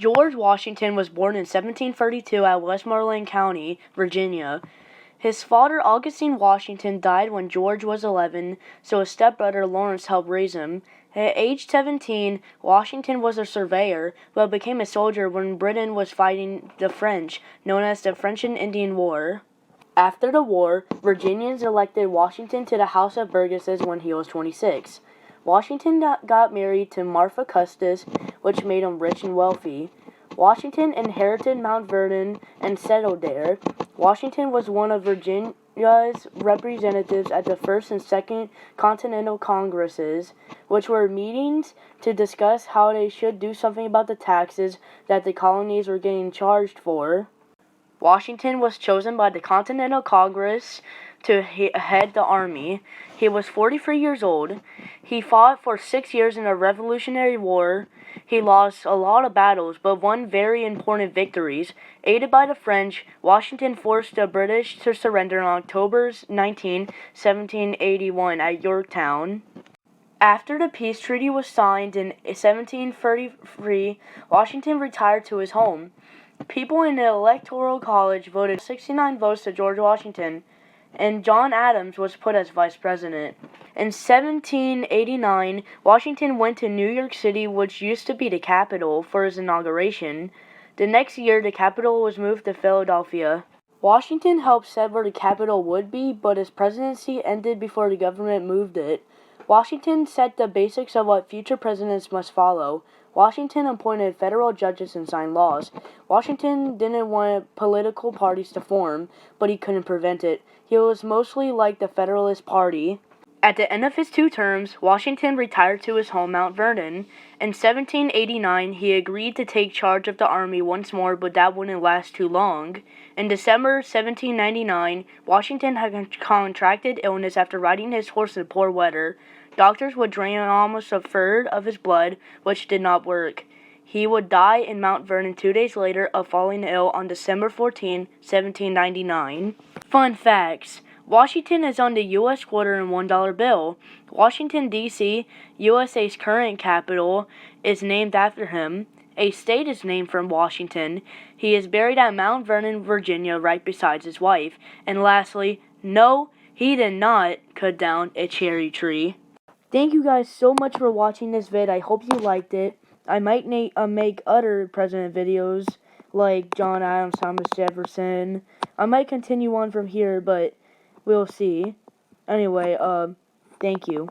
George Washington was born in 1732 at Westmoreland County, Virginia. His father, Augustine Washington, died when George was 11, so his stepbrother Lawrence helped raise him. At age 17, Washington was a surveyor, but became a soldier when Britain was fighting the French, known as the French and Indian War. After the war, Virginians elected Washington to the House of Burgesses when he was 26. Washington got married to Martha Custis, which made him rich and wealthy. Washington inherited Mount Vernon and settled there. Washington was one of Virginia's representatives at the First and Second Continental Congresses, which were meetings to discuss how they should do something about the taxes that the colonies were getting charged for. Washington was chosen by the Continental Congress to head the army. He was 43 years old. He fought for 6 years in the Revolutionary War. He lost a lot of battles, but won very important victories. Aided by the French, Washington forced the British to surrender on October 19, 1781 at Yorktown. After the peace treaty was signed in 1733, Washington retired to his home. People in the Electoral College voted 69 votes to George Washington, and John Adams was put as vice president. In 1789, Washington went to New York City, which used to be the capital, for his inauguration. The next year, the capital was moved to Philadelphia. Washington helped set where the capital would be, but his presidency ended before the government moved it. Washington set the basics of what future presidents must follow. Washington appointed federal judges and signed laws. Washington didn't want political parties to form, but he couldn't prevent it. He was mostly like the Federalist Party. At the end of his 2 terms, Washington retired to his home, Mount Vernon. In 1789, he agreed to take charge of the army once more, but that wouldn't last too long. In December 1799, Washington had contracted illness after riding his horse in poor weather. Doctors would drain almost a third of his blood, which did not work. He would die in Mount Vernon 2 days later of falling ill on December 14, 1799. Fun facts. Washington is on the U.S. quarter and $1 bill. Washington, D.C., USA's current capital, is named after him. A state is named from Washington. He is buried at Mount Vernon, Virginia, right beside his wife. And lastly, no, he did not cut down a cherry tree. Thank you guys so much for watching this vid. I hope you liked it. I might make other president videos like John Adams, Thomas Jefferson. I might continue on from here, but we'll see. Anyway, thank you.